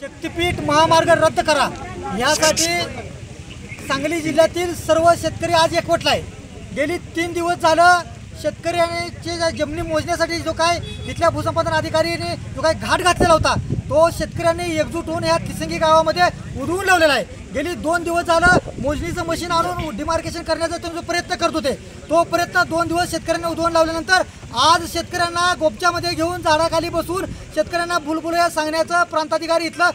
शक्तीपीठ महामार्ग रद्द करा यासाठी सांगली जिल्ह्यातील सर्व शेतकरी आज एकवटला आहे। गेली 3 दिवस झालं शेतकऱ्यांची जमिनी मोजण्यासाठी जो काय इथल्या भूसंपादन अधिकाऱ्यांनी जो काय घाट घातलेला होता तो शेतकऱ्यांनी एकजूट होऊन या तिसंगी गावामध्ये उडवून लावलेला आहे। गेली 2 दिवस झालं मोजणीचं मशीन आणून डिमार्केशन करण्याचा जो प्रयत्न करत होते तो प्रयत्न 2 दिवस शेतकऱ्यांना उडवून लावल्यानंतर आज शेतकऱ्यांना गोपच्यामध्ये घेऊन झाडाखाली बसून शेतकऱ्यांना बुलबुल्या सांगण्याचं प्रांताधिकारी इथलं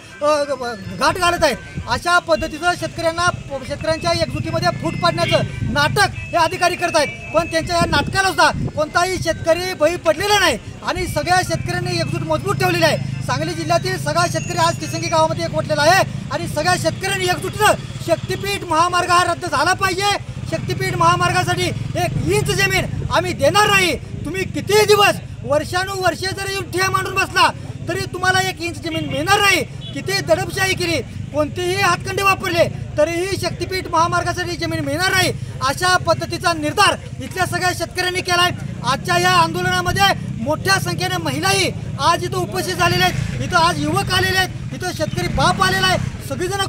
घाट घालत आहेत। अशा पद्धतीचं शेतकऱ्यांच्या एकजुटीमध्ये फूट पाडण्याचं नाटक हे अधिकारी करत आहेत। पण त्यांच्या या नाटकाला सुद्धा कोणताही शेतकरी बळी पडलेला नाही आणि सगळ्या शेतकऱ्यांनी एकजूट मजबूत ठेवलेली आहे। सांगली जिल्ह्यातील सगळा शेतकरी आज तिसंगी गावामध्ये एकवटलेला आहे आणि सगळ्या शेतकऱ्यांनी एकजुटीनं शक्तीपीठ महामार्ग हा रद्द झाला पाहिजे। शक्तीपीठ महामार्गासाठी 1 इंच जमीन आम्ही देणार नाही। तुम्ही किती दिवस वर्षानुवर्षे जरी ठिया मांडून बसला तरी तुम्हाला 1 इंच जमीन मिळणार नाही। किती दडपशाही केली कोणतेही हातखंडे वापरले तरीही शक्तीपीठ महामार्गासाठी जमीन मिळणार नाही अशा पद्धतीचा निर्धार इथल्या सगळ्या शेतकऱ्यांनी केला आहे। आजच्या या आंदोलनामध्ये मोठ्या संख्येने महिलाही आज इथं उपस्थित झालेल्या आहेत। इथं आज युवक आलेले आहेत, इथं शेतकरी बाप आलेला आहे, सगळेजण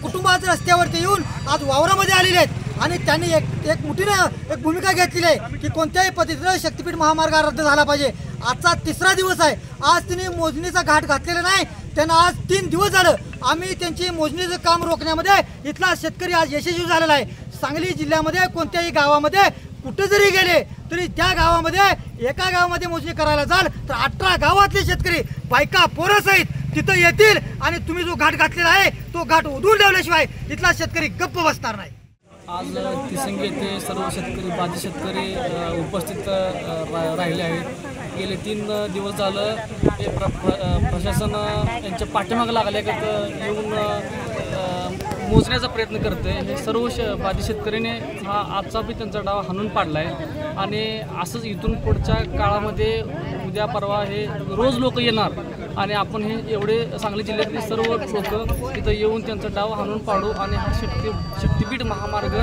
कुटुंबात रस्त्यावरती येऊन आज वावरामध्ये आलेले आहेत आणि त्यांनी एक मोठीने एक भूमिका घेतलेली आहे की कोणत्याही पद्धतीने शक्तीपीठ महामार्ग रद्द झाला पाहिजे। आजचा 3रा दिवस आहे, आज तिने मोजणीचा घाट घातलेला नाही। त्यांना आज 3 दिवस झालं आम्ही त्यांची मोजणीचं काम रोखण्यामध्ये इथला शेतकरी आज यशस्वी झालेला आहे। सांगली जिल्ह्यामध्ये कोणत्याही गावामध्ये कुठे जरी गेले तरी त्या गावामध्ये एका गावामध्ये मोजणी करायला जाल तर 18 गावातले शेतकरी बायका पोरं सहित तिथं येतील आणि तुम्ही जो घाट घातलेला आहे तो घाट उधळून लावल्याशिवाय इथला शेतकरी गप्प बसणार नाही। आज तिसंगी येथे सर्व शेतकरी बाधित शेतकरी उपस्थित राहिले आहेत। गेले 3 दिवस झालं हे प्रशासन यांच्या पाठीमागं लागल्यागत येऊन मोजण्याचा प्रयत्न करते। हे सर्व बाधित शेतकऱ्याने हा आजचा बी त्यांचा डाव हाणून पाडला आहे आणि असंच इथून पुढच्या काळामध्ये उद्या परवा हे रोज लोक येणार आणि आपण हे एवढे सांगली जिल्ह्यातले सर्व लोक इथं येऊन त्यांचा डाव हाणून पाडू आणि हा शक्तीपीठ महामार्ग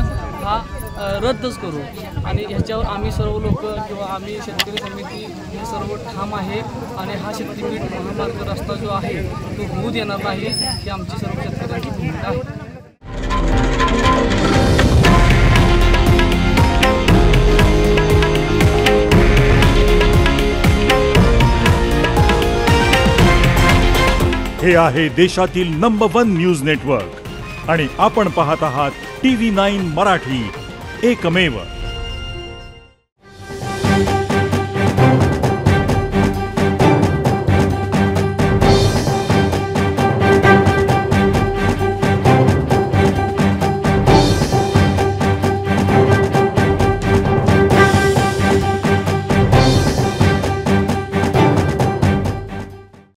हा रद्दच करू आणि ह्याच्यावर आम्ही सर्व लोक किंवा आम्ही शेतकरी समिती हे सर्व ठाम आहे आणि हा शक्तीपीठ महामार्ग रस्ता जो आहे तो होऊ देणार नाही ही आमची सर्व शेतकऱ्यांची भूमिका आहे। हे आहे देशातील नंबर 1 न्यूज नेटवर्क आणि आपण पाहत आहात TV9 मराठी, एकमेव।